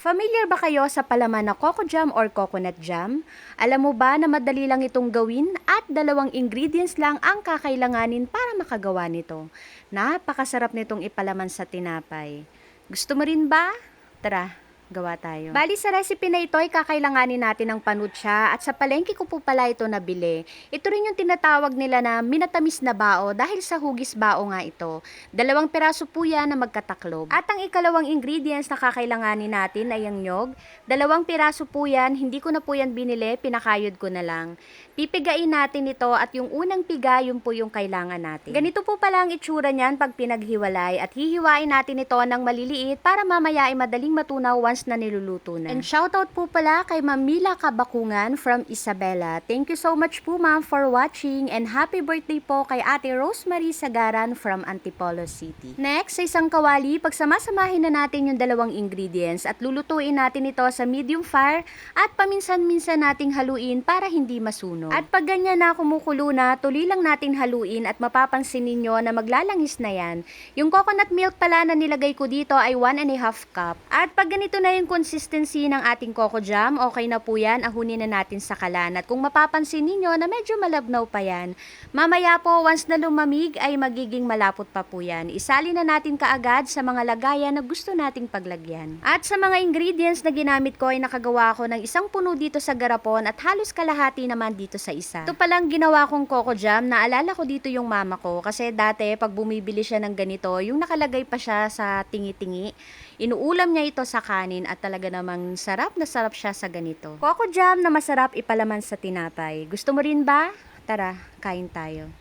Familiar ba kayo sa palaman na coco jam or coconut jam? Alam mo ba na madali lang itong gawin at dalawang ingredients lang ang kakailanganin para makagawa nito? Napakasarap nitong ipalaman sa tinapay. Gusto mo rin ba? Tara, gawa tayo. Bali sa recipe na ito ay kakailanganin natin ng panutsa at sa palengke ko po pala ito nabili. Ito rin yung tinatawag nila na minatamis na bao dahil sa hugis bao nga ito. 2 piraso po yan na magkataklob. At ang ikalawang ingredients na kakailanganin natin ay ang nyog. 2 piraso po yan, hindi ko na po yan binili, pinakayod ko na lang. Pipigain natin ito at yung unang piga, yun po yung kailangan natin. Ganito po pala ang itsura niyan pag pinaghiwalay at hihiwain natin ito ng maliliit para mamaya ay madaling matunaw once na niluluto na. And shoutout po pala kay Ma'am Mila Kabakungan from Isabela. Thank you so much po ma'am for watching and happy birthday po kay Ate Rosemary Sagaran from Antipolo City. Next, sa isang kawali, pagsamasamahin na natin yung dalawang ingredients at lulutuin natin ito sa medium fire at paminsan-minsan nating haluin para hindi masunog. At pag ganyan na kumukulo na, tuloy lang natin haluin at mapapansin ninyo na maglalangis na yan. Yung coconut milk pala na nilagay ko dito ay 1½ cup. At pag ganito na yung consistency ng ating coco jam, okay na po yan, ahunin na natin sa kalan. At kung mapapansin ninyo na medyo malabnaw pa yan, mamaya po once na lumamig ay magiging malapot pa po yan. Isali na natin kaagad sa mga lagayan na gusto nating paglagyan. At sa mga ingredients na ginamit ko ay nakagawa ko ng isang puno dito sa garapon at halos kalahati naman dito sa isa. Ito palang ginawa kong coco jam, naalala ko dito yung mama ko kasi dati pag bumibili siya ng ganito, yung nakalagay pa siya sa tingi-tingi, inuulam niya ito sa kanin at talaga namang sarap na sarap siya sa ganito. Coco jam na masarap ipalaman sa tinapay. Gusto mo rin ba? Tara, kain tayo.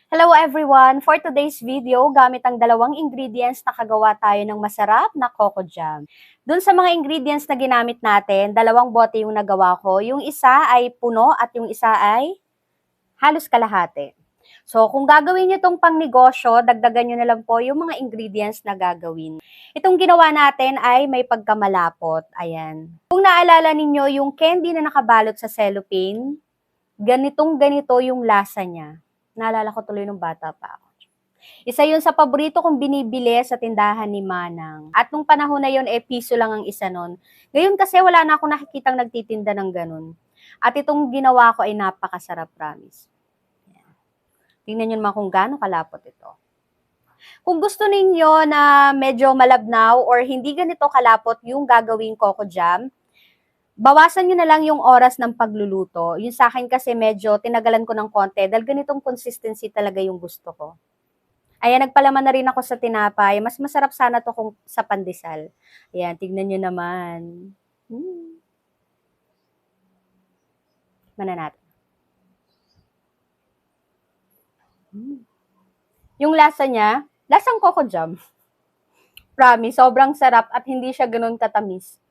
Hello everyone! For today's video, gamit ang dalawang ingredients nakagawa tayo ng masarap na coco jam. Dun sa mga ingredients na ginamit natin, 2 bote yung nagawa ko. Yung isa ay puno at yung isa ay halos kalahati. So, kung gagawin nyo itong pangnegosyo, dagdagan nyo na lang po yung mga ingredients na gagawin. Itong ginawa natin ay may pagkamalapot. Ayan. Kung naalala ninyo, yung candy na nakabalot sa cellophane, ganito yung lasa niya. Naalala ko tuloy nung bata pa ako. Isa yun sa paborito kong binibili sa tindahan ni Manang. At nung panahon na yun, piso lang ang isa nun. Ngayon kasi wala na akong nakikitang nagtitinda ng ganun. At itong ginawa ko ay napakasarap, promise. Tingnan nyo naman kung gaano kalapot ito. Kung gusto ninyo na medyo malabnaw or hindi ganito kalapot yung gagawing coco jam, bawasan nyo na lang yung oras ng pagluluto. Yung sa akin kasi medyo tinagalan ko ng konti dahil ganitong consistency talaga yung gusto ko. Ayan, nagpalaman na rin ako sa tinapay. Mas masarap sana to kung sa pandesal. Ayan, tignan nyo naman. Mana natin. Yung lasa niya, lasang coco jam. Promise, sobrang sarap at hindi siya ganun katamis.